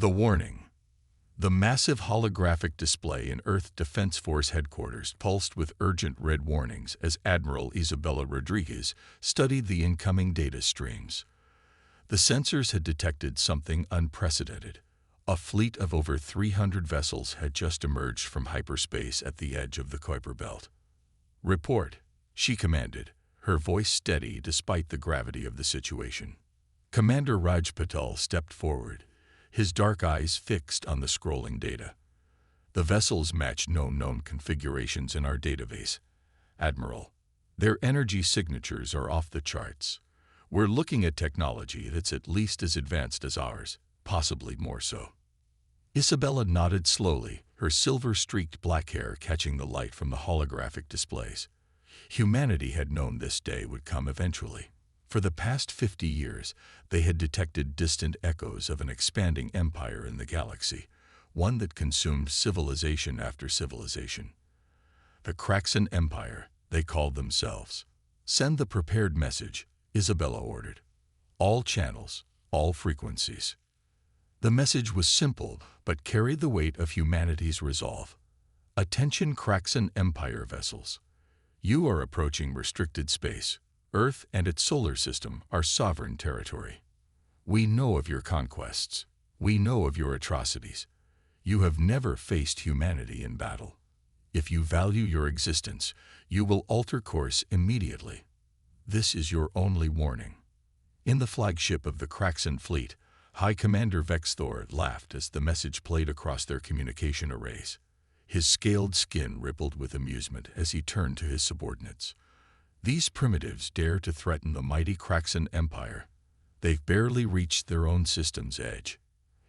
The warning. The massive holographic display in Earth Defense Force headquarters pulsed with urgent red warnings as Admiral Isabella Rodriguez studied the incoming data streams. The sensors had detected something unprecedented. A fleet of over 300 vessels had just emerged from hyperspace at the edge of the Kuiper Belt. "Report," she commanded, her voice steady despite the gravity of the situation. Commander Raj Patel stepped forward, his dark eyes fixed on the scrolling data. "The vessels match known configurations in our database, Admiral. Their energy signatures are off the charts. We're looking at technology that's at least as advanced as ours, possibly more so." Isabella nodded slowly, her silver-streaked black hair catching the light from the holographic displays. Humanity had known this day would come eventually. For the past 50 years, they had detected distant echoes of an expanding empire in the galaxy, one that consumed civilization after civilization. The Kraxan Empire, they called themselves. "Send the prepared message," Isabella ordered. "All channels, all frequencies." The message was simple, but carried the weight of humanity's resolve. "Attention Kraxan Empire vessels. You are approaching restricted space. Earth and its solar system are sovereign territory. We know of your conquests. We know of your atrocities. You have never faced humanity in battle. If you value your existence, you will alter course immediately. This is your only warning." In the flagship of the Kraxan fleet, High Commander Vexthor laughed as the message played across their communication arrays. His scaled skin rippled with amusement as he turned to his subordinates. "These primitives dare to threaten the mighty Kraxan Empire. They've barely reached their own system's edge."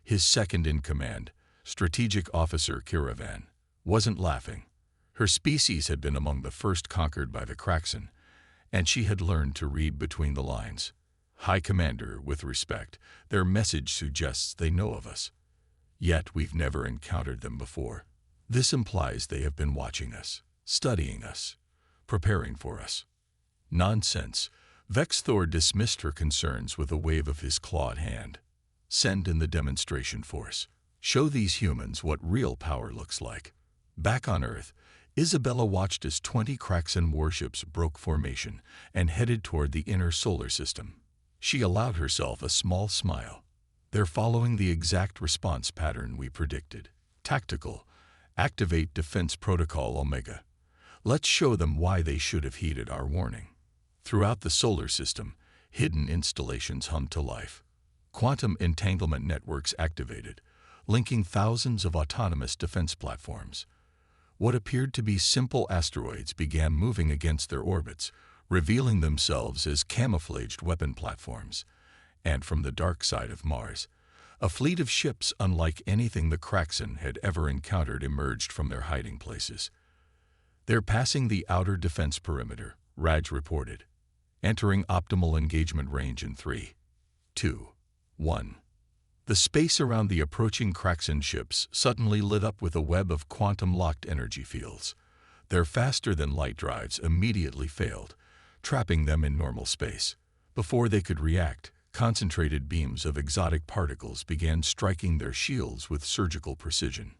His second-in-command, Strategic Officer Kiravan, wasn't laughing. Her species had been among the first conquered by the Kraxan, and she had learned to read between the lines. "High Commander, with respect, their message suggests they know of us. Yet we've never encountered them before. This implies they have been watching us, studying us, preparing for us." "Nonsense." Vexthor dismissed her concerns with a wave of his clawed hand. "Send in the demonstration force. Show these humans what real power looks like." Back on Earth, Isabella watched as 20 Kraxan warships broke formation and headed toward the inner solar system. She allowed herself a small smile. "They're following the exact response pattern we predicted. Tactical. Activate Defense Protocol Omega. Let's show them why they should have heeded our warning." Throughout the solar system, hidden installations hummed to life. Quantum entanglement networks activated, linking thousands of autonomous defense platforms. What appeared to be simple asteroids began moving against their orbits, revealing themselves as camouflaged weapon platforms. And from the dark side of Mars, a fleet of ships unlike anything the Kraxan had ever encountered emerged from their hiding places. "They're passing the outer defense perimeter," Raj reported. "Entering optimal engagement range in 3, 2, 1. The space around the approaching Kraxan ships suddenly lit up with a web of quantum-locked energy fields. Their faster-than-light drives immediately failed, trapping them in normal space. Before they could react, concentrated beams of exotic particles began striking their shields with surgical precision.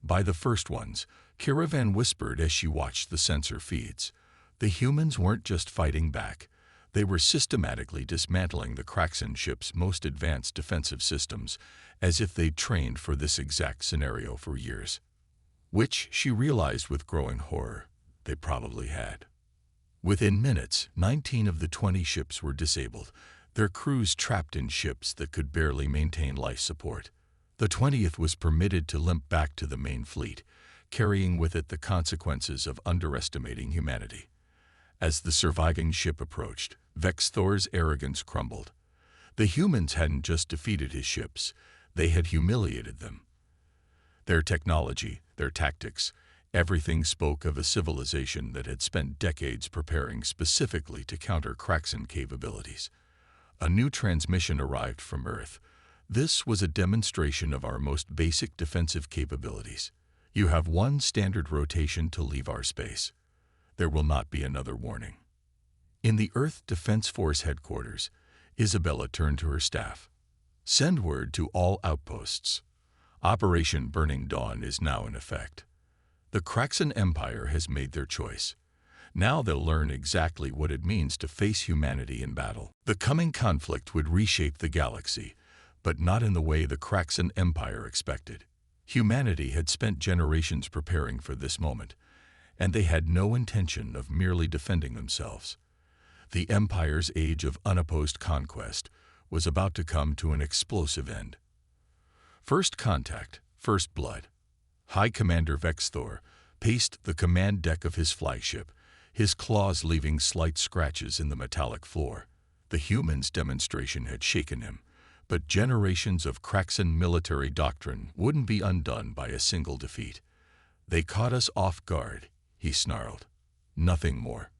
By the first ones, Kiravan whispered as she watched the sensor feeds. The humans weren't just fighting back. They were systematically dismantling the Kraxan ship's most advanced defensive systems, as if they'd trained for this exact scenario for years. Which, she realized with growing horror, they probably had. Within minutes, 19 of the 20 ships were disabled, their crews trapped in ships that could barely maintain life support. The 20th was permitted to limp back to the main fleet, carrying with it the consequences of underestimating humanity. As the surviving ship approached, Vexthor's arrogance crumbled. The humans hadn't just defeated his ships, they had humiliated them. Their technology, their tactics, everything spoke of a civilization that had spent decades preparing specifically to counter Kraxan capabilities. A new transmission arrived from Earth. "This was a demonstration of our most basic defensive capabilities. You have one standard rotation to leave our space. There will not be another warning." In the Earth Defense Force headquarters, Isabella turned to her staff. Send word to all outposts. Operation Burning Dawn is now in effect. The Kraxan Empire has made their choice. Now they'll learn exactly what it means to face humanity in battle. The coming conflict would reshape the galaxy, but not in the way the Kraxan Empire expected. Humanity had spent generations preparing for this moment, and they had no intention of merely defending themselves. The Empire's age of unopposed conquest was about to come to an explosive end. First contact, first blood. High Commander Vexthor paced the command deck of his flagship, his claws leaving slight scratches in the metallic floor. The humans' demonstration had shaken him, but generations of Kraxan military doctrine wouldn't be undone by a single defeat. They caught us off guard, he snarled. Nothing more.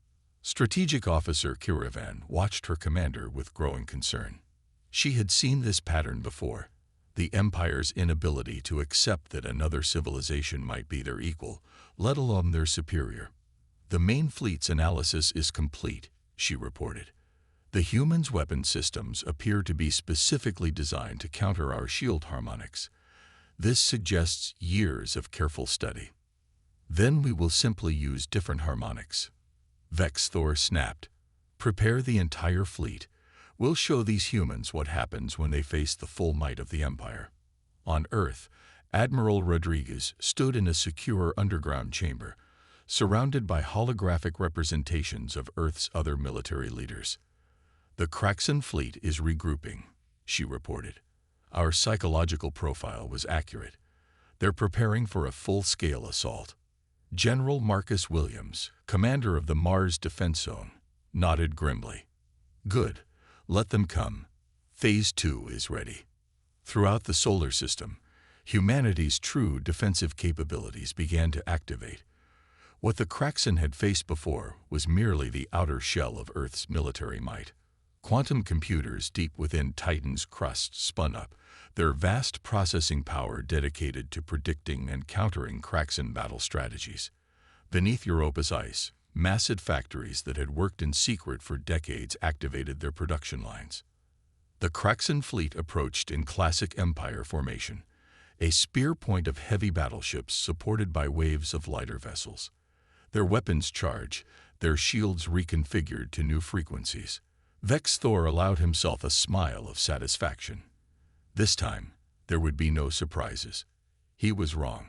Strategic Officer Kiravan watched her commander with growing concern. She had seen this pattern before, the Empire's inability to accept that another civilization might be their equal, let alone their superior. The main fleet's analysis is complete, she reported. The humans' weapon systems appear to be specifically designed to counter our shield harmonics. This suggests years of careful study. Then we will simply use different harmonics. Vexthor snapped. Prepare the entire fleet. We'll show these humans what happens when they face the full might of the Empire. On Earth, Admiral Rodriguez stood in a secure underground chamber, surrounded by holographic representations of Earth's other military leaders. The Kraxan fleet is regrouping, she reported. Our psychological profile was accurate. They're preparing for a full-scale assault. General Marcus Williams, commander of the Mars Defense Zone, nodded grimly. Good. Let them come. Phase 2 is ready. Throughout the solar system, humanity's true defensive capabilities began to activate. What the Kraxan had faced before was merely the outer shell of Earth's military might. Quantum computers deep within Titan's crust spun up, their vast processing power dedicated to predicting and countering Kraxan battle strategies. Beneath Europa's ice, massive factories that had worked in secret for decades activated their production lines. The Kraxan fleet approached in classic Empire formation, a spear point of heavy battleships supported by waves of lighter vessels. Their weapons charged, their shields reconfigured to new frequencies. Vexthor allowed himself a smile of satisfaction. This time, there would be no surprises. He was wrong.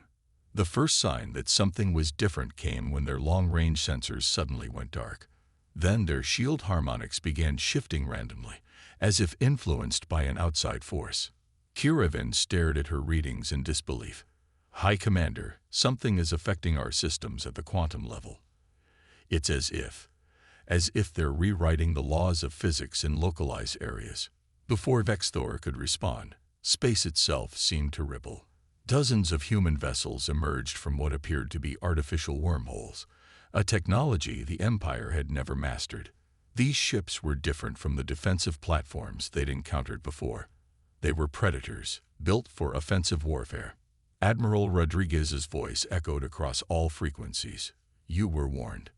The first sign that something was different came when their long-range sensors suddenly went dark. Then their shield harmonics began shifting randomly, as if influenced by an outside force. Kiravan stared at her readings in disbelief. High Commander, something is affecting our systems at the quantum level. It's as if they're rewriting the laws of physics in localized areas. Before Vexthor could respond, space itself seemed to ripple. Dozens of human vessels emerged from what appeared to be artificial wormholes, a technology the Empire had never mastered. These ships were different from the defensive platforms they'd encountered before. They were predators, built for offensive warfare. Admiral Rodriguez's voice echoed across all frequencies. You were warned.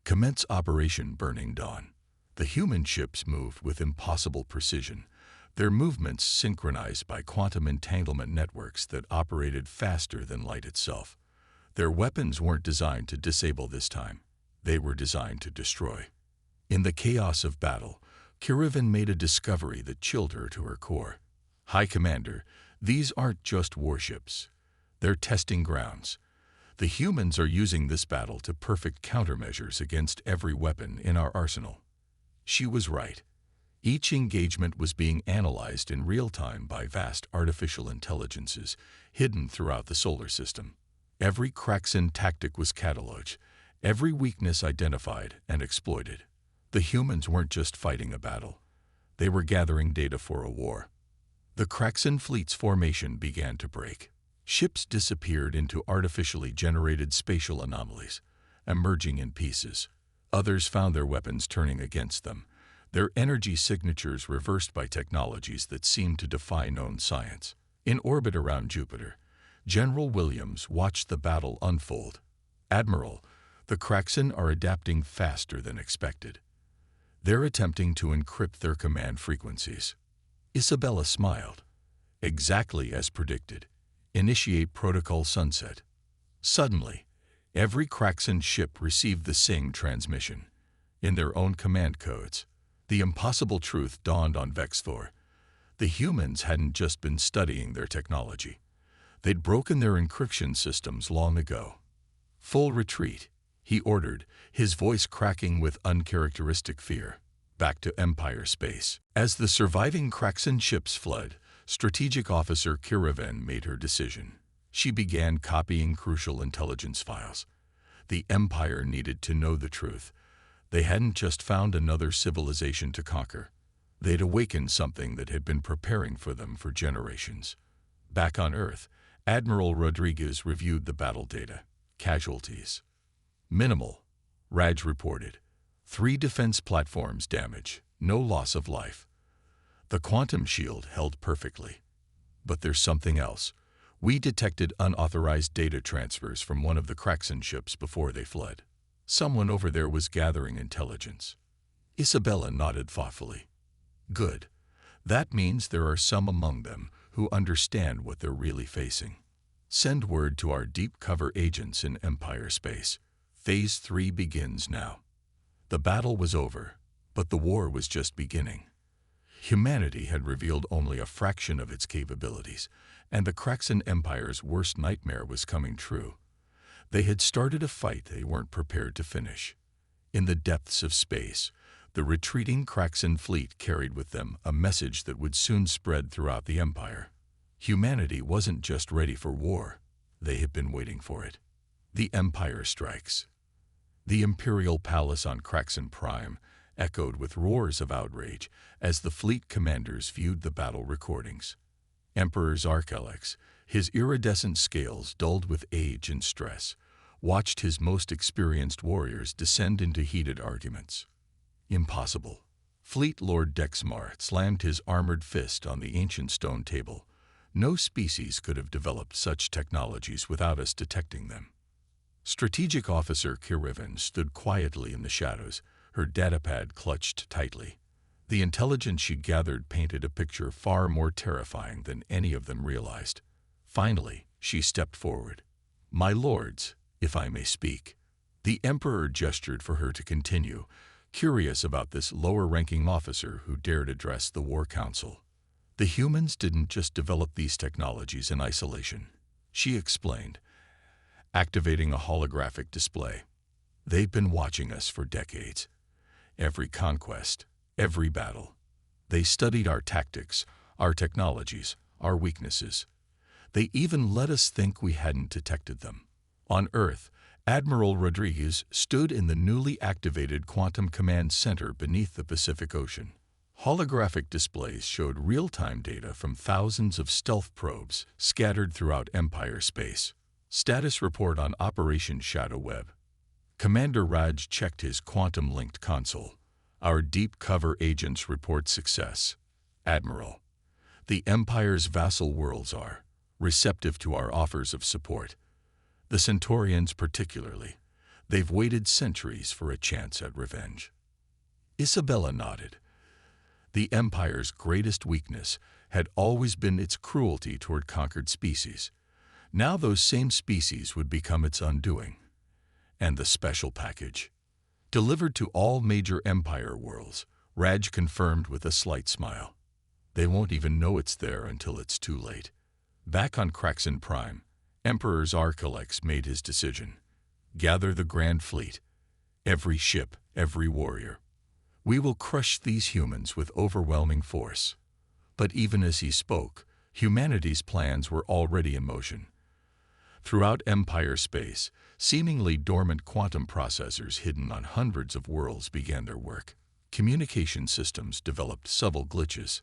Commence Operation Burning Dawn. The human ships moved with impossible precision, their movements synchronized by quantum entanglement networks that operated faster than light itself. Their weapons weren't designed to disable this time. They were designed to destroy. In the chaos of battle, Kiravan made a discovery that chilled her to her core. High Commander, these aren't just warships. They're testing grounds. The humans are using this battle to perfect countermeasures against every weapon in our arsenal. She was right. Each engagement was being analyzed in real time by vast artificial intelligences hidden throughout the solar system. Every Kraxan tactic was cataloged, every weakness identified and exploited. The humans weren't just fighting a battle. They were gathering data for a war. The Kraxan fleet's formation began to break. Ships disappeared into artificially generated spatial anomalies, emerging in pieces. Others found their weapons turning against them, their energy signatures reversed by technologies that seemed to defy known science. In orbit around Jupiter, General Williams watched the battle unfold. Admiral, the Kraxan are adapting faster than expected. They're attempting to encrypt their command frequencies. Isabella smiled. Exactly as predicted. Initiate Protocol Sunset. Suddenly, every Kraxan ship received the same transmission. In their own command codes, the impossible truth dawned on Vexthor. The humans hadn't just been studying their technology. They'd broken their encryption systems long ago. Full retreat, he ordered, his voice cracking with uncharacteristic fear. Back to Empire space. As the surviving Kraxan ships fled, Strategic Officer Kiraven made her decision. She began copying crucial intelligence files. The Empire needed to know the truth. They hadn't just found another civilization to conquer. They'd awakened something that had been preparing for them for generations. Back on Earth, Admiral Rodriguez reviewed the battle data. Casualties. Minimal, Raj reported. 3 defense platforms damage, no loss of life. The quantum shield held perfectly. But there's something else. We detected unauthorized data transfers from one of the Kraxan ships before they fled. Someone over there was gathering intelligence. Isabella nodded thoughtfully. Good. That means there are some among them who understand what they're really facing. Send word to our deep cover agents in Empire space. Phase 3 begins now. The battle was over, but the war was just beginning. Humanity had revealed only a fraction of its capabilities, and the Kraxan Empire's worst nightmare was coming true. They had started a fight they weren't prepared to finish. In the depths of space, the retreating Kraxan fleet carried with them a message that would soon spread throughout the Empire. Humanity wasn't just ready for war, they had been waiting for it. The Empire strikes. The Imperial Palace on Kraxan Prime echoed with roars of outrage as the fleet commanders viewed the battle recordings. Emperor Zarkelex, his iridescent scales dulled with age and stress, watched his most experienced warriors descend into heated arguments. Impossible. Fleet Lord Dexmar slammed his armored fist on the ancient stone table. No species could have developed such technologies without us detecting them. Strategic Officer Kirivan stood quietly in the shadows, her datapad clutched tightly. The intelligence she gathered painted a picture far more terrifying than any of them realized. Finally, she stepped forward. My lords, if I may speak. The Emperor gestured for her to continue, curious about this lower-ranking officer who dared address the War Council. The humans didn't just develop these technologies in isolation, she explained, activating a holographic display. They've been watching us for decades. Every conquest, every battle. They studied our tactics, our technologies, our weaknesses. They even let us think we hadn't detected them. On Earth, Admiral Rodriguez stood in the newly activated Quantum Command Center beneath the Pacific Ocean. Holographic displays showed real-time data from thousands of stealth probes scattered throughout Empire space. Status report on Operation Shadow Web. Commander Raj checked his quantum-linked console. Our deep cover agents report success. Admiral. The Empire's vassal worlds are receptive to our offers of support. The Centaurians particularly. They've waited centuries for a chance at revenge. Isabella nodded. The Empire's greatest weakness had always been its cruelty toward conquered species. Now those same species would become its undoing. And the special package. Delivered to all major Empire worlds, Raj confirmed with a slight smile. They won't even know it's there until it's too late. Back on Kraxan Prime, Emperor Zarkelex made his decision. Gather the Grand Fleet. Every ship, every warrior. We will crush these humans with overwhelming force. But even as he spoke, humanity's plans were already in motion. Throughout Empire space, seemingly dormant quantum processors hidden on hundreds of worlds began their work. Communication systems developed subtle glitches.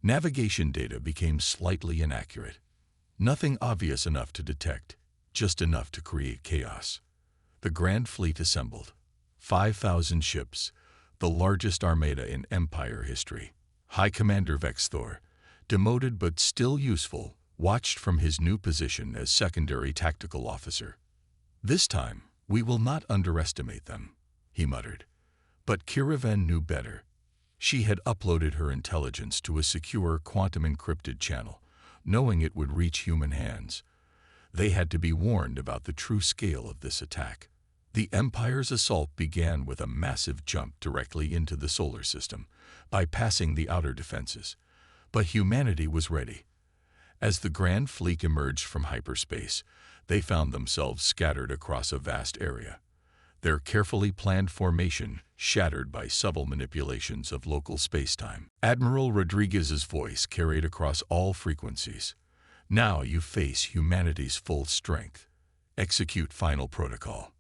Navigation data became slightly inaccurate. Nothing obvious enough to detect, just enough to create chaos. The Grand Fleet assembled. 5,000 ships, the largest armada in Empire history. High Commander Vexthor, demoted but still useful, watched from his new position as secondary tactical officer. This time, we will not underestimate them, he muttered. But Kirivan knew better. She had uploaded her intelligence to a secure quantum-encrypted channel, knowing it would reach human hands. They had to be warned about the true scale of this attack. The Empire's assault began with a massive jump directly into the solar system, bypassing the outer defenses. But humanity was ready. As the Grand Fleet emerged from hyperspace, they found themselves scattered across a vast area, their carefully planned formation shattered by subtle manipulations of local spacetime. Admiral Rodriguez's voice carried across all frequencies. Now you face humanity's full strength. Execute final protocol.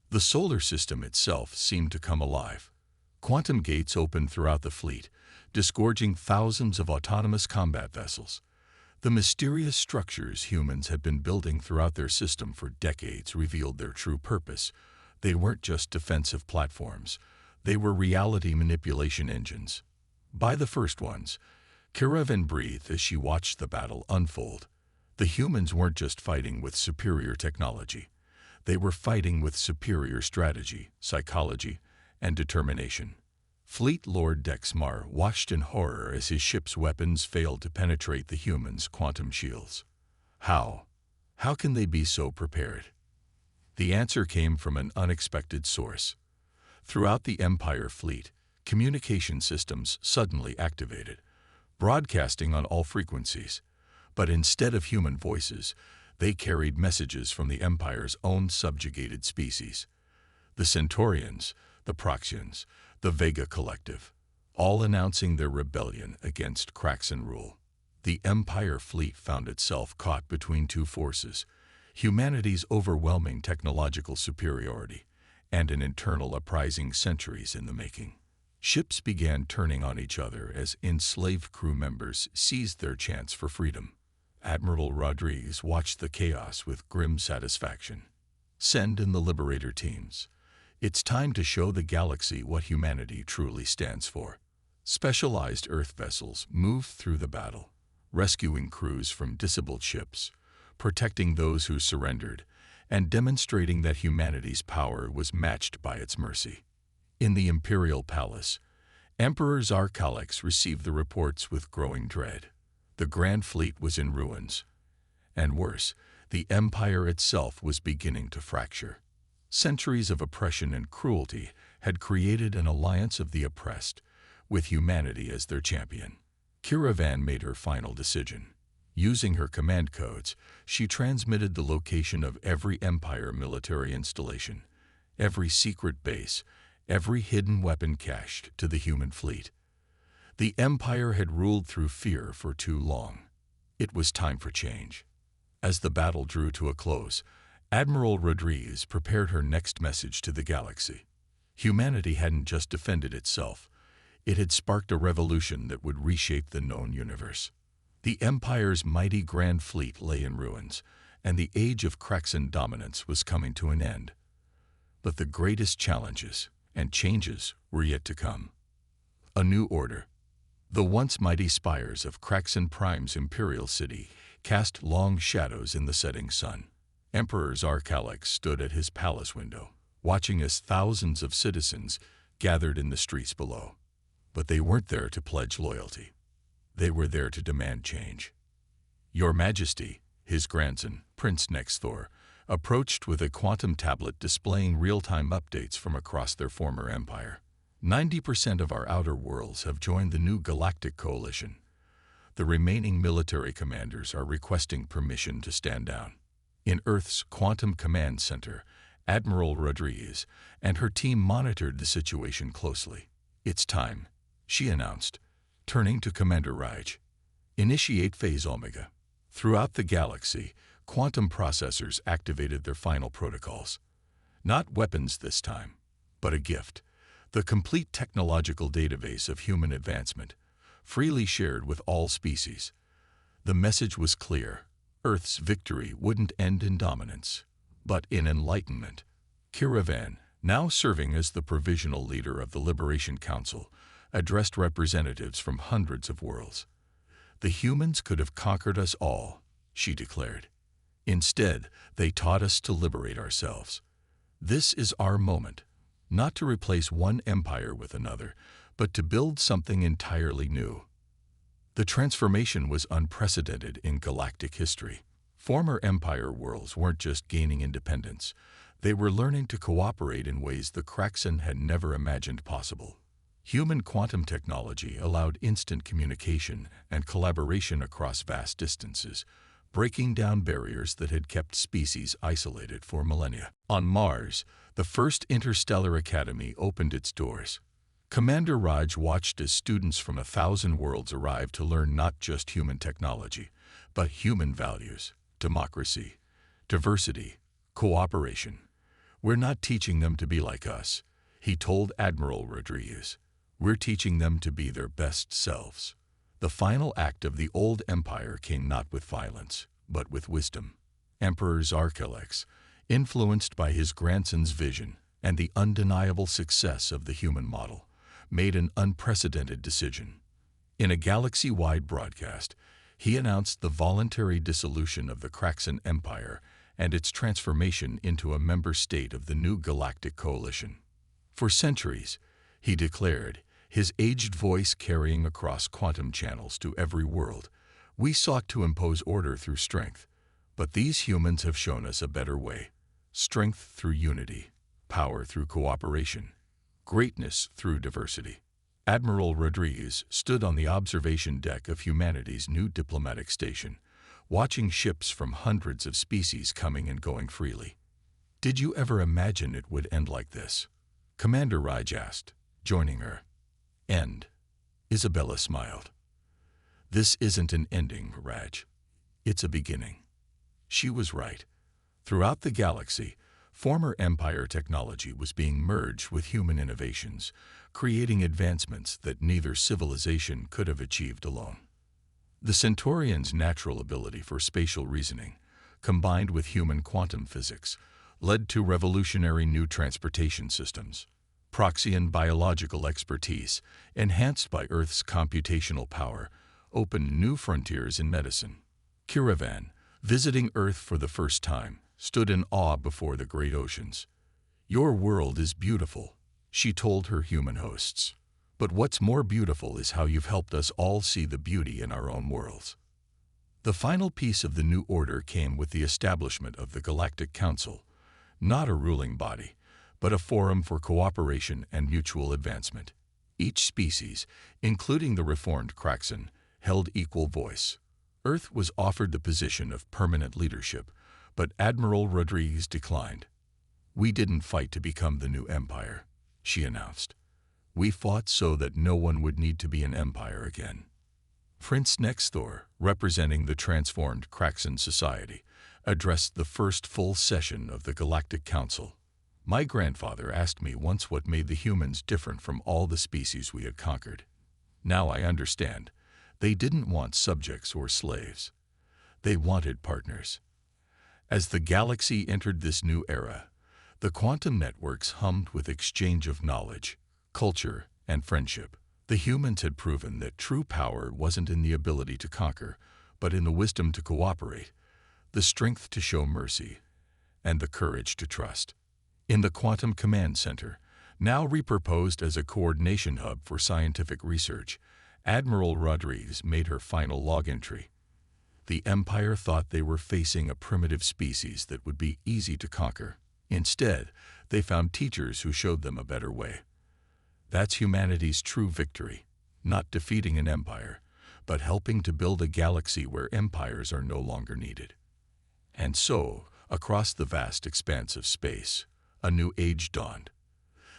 The solar system itself seemed to come alive. Quantum gates opened throughout the fleet, disgorging thousands of autonomous combat vessels. The mysterious structures humans had been building throughout their system for decades revealed their true purpose. They weren't just defensive platforms. They were reality manipulation engines. By the first ones, Caravan breathed as she watched the battle unfold. The humans weren't just fighting with superior technology. They were fighting with superior strategy, psychology, and determination. Fleet Lord Dexmar watched in horror as his ship's weapons failed to penetrate the humans' quantum shields. How? How can they be so prepared? The answer came from an unexpected source. Throughout the Empire fleet, communication systems suddenly activated, broadcasting on all frequencies. But instead of human voices, they carried messages from the Empire's own subjugated species. The Centaurians, the Proxians, the Vega Collective, all announcing their rebellion against Kraxan rule. The Empire fleet found itself caught between two forces: humanity's overwhelming technological superiority and an internal uprising centuries in the making. Ships began turning on each other as enslaved crew members seized their chance for freedom. Admiral Rodriguez watched the chaos with grim satisfaction. Send in the Liberator teams. It's time to show the galaxy what humanity truly stands for. Specialized Earth vessels moved through the battle, rescuing crews from disabled ships, protecting those who surrendered, and demonstrating that humanity's power was matched by its mercy. In the Imperial Palace, Emperor Zarkalex received the reports with growing dread. The Grand Fleet was in ruins, and worse, the Empire itself was beginning to fracture. Centuries of oppression and cruelty had created an alliance of the oppressed, with humanity as their champion. Caravan made her final decision. Using her command codes, she transmitted the location of every Empire military installation, every secret base, every hidden weapon cached to the human fleet. The Empire had ruled through fear for too long. It was time for change. As the battle drew to a close, Admiral Rodriguez prepared her next message to the galaxy. Humanity hadn't just defended itself. It had sparked a revolution that would reshape the known universe. The Empire's mighty Grand Fleet lay in ruins, and the age of Kraxan dominance was coming to an end. But the greatest challenges and changes were yet to come. A new order. The once mighty spires of Kraxan Prime's imperial city cast long shadows in the setting sun. Emperor Zarkalex stood at his palace window, watching as thousands of citizens gathered in the streets below. But they weren't there to pledge loyalty. They were there to demand change. Your Majesty, his grandson, Prince Nexthor, approached with a quantum tablet displaying real-time updates from across their former empire. 90% of our outer worlds have joined the new Galactic Coalition. The remaining military commanders are requesting permission to stand down. In Earth's Quantum Command Center, Admiral Rodriguez and her team monitored the situation closely. It's time, she announced, turning to Commander Raj. Initiate Phase Omega. Throughout the galaxy, quantum processors activated their final protocols. Not weapons this time, but a gift. The complete technological database of human advancement, freely shared with all species. The message was clear. Earth's victory wouldn't end in dominance, but in enlightenment. Caravan, now serving as the provisional leader of the Liberation Council, addressed representatives from hundreds of worlds. The humans could have conquered us all, she declared. Instead, they taught us to liberate ourselves. This is our moment. Not to replace one empire with another, but to build something entirely new. The transformation was unprecedented in galactic history. Former Empire worlds weren't just gaining independence, they were learning to cooperate in ways the Kraxan had never imagined possible. Human quantum technology allowed instant communication and collaboration across vast distances, breaking down barriers that had kept species isolated for millennia. On Mars, the first interstellar academy opened its doors. Commander Raj watched as students from 1,000 worlds arrived to learn not just human technology, but human values, democracy, diversity, cooperation. "We're not teaching them to be like us," he told Admiral Rodriguez. "We're teaching them to be their best selves." The final act of the old empire came not with violence, but with wisdom. Emperor Zarkelex, influenced by his grandson's vision and the undeniable success of the human model, made an unprecedented decision. In a galaxy-wide broadcast, he announced the voluntary dissolution of the Kraxan Empire and its transformation into a member state of the new Galactic Coalition. For centuries, he declared, his aged voice carrying across quantum channels to every world, "We sought to impose order through strength, but these humans have shown us a better way. Strength through unity, power through cooperation, greatness through diversity." Admiral Rodriguez stood on the observation deck of humanity's new diplomatic station, watching ships from hundreds of species coming and going freely. "Did you ever imagine it would end like this?" Commander Raj asked, joining her. "End." Isabella smiled. "This isn't an ending, Raj. It's a beginning." She was right. Throughout the galaxy, former Empire technology was being merged with human innovations, creating advancements that neither civilization could have achieved alone. The Centaurians' natural ability for spatial reasoning, combined with human quantum physics, led to revolutionary new transportation systems. Proxian biological expertise, enhanced by Earth's computational power, opened new frontiers in medicine. Kiravan, visiting Earth for the first time, stood in awe before the great oceans. "Your world is beautiful," she told her human hosts. "But what's more beautiful is how you've helped us all see the beauty in our own worlds." The final piece of the new order came with the establishment of the Galactic Council, not a ruling body, but a forum for cooperation and mutual advancement. Each species, including the reformed Kraxan, held equal voice. Earth was offered the position of permanent leadership, but Admiral Rodriguez declined. "We didn't fight to become the new empire," she announced. "We fought so that no one would need to be an empire again." Prince Nexthor, representing the transformed Kraxan society, addressed the first full session of the Galactic Council. "My grandfather asked me once what made the humans different from all the species we had conquered. Now I understand. They didn't want subjects or slaves. They wanted partners." As the galaxy entered this new era, the quantum networks hummed with exchange of knowledge, culture, and friendship. The humans had proven that true power wasn't in the ability to conquer, but in the wisdom to cooperate, the strength to show mercy, and the courage to trust. In the Quantum Command Center, now repurposed as a coordination hub for scientific research, Admiral Rodriguez made her final log entry. The Empire thought they were facing a primitive species that would be easy to conquer. Instead, they found teachers who showed them a better way. That's humanity's true victory, not defeating an empire, but helping to build a galaxy where empires are no longer needed. And so, across the vast expanse of space, a new age dawned.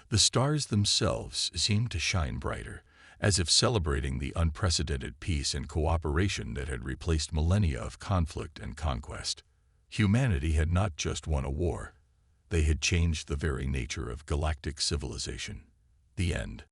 The stars themselves seemed to shine brighter, as if celebrating the unprecedented peace and cooperation that had replaced millennia of conflict and conquest. Humanity had not just won a war, they had changed the very nature of galactic civilization. The end.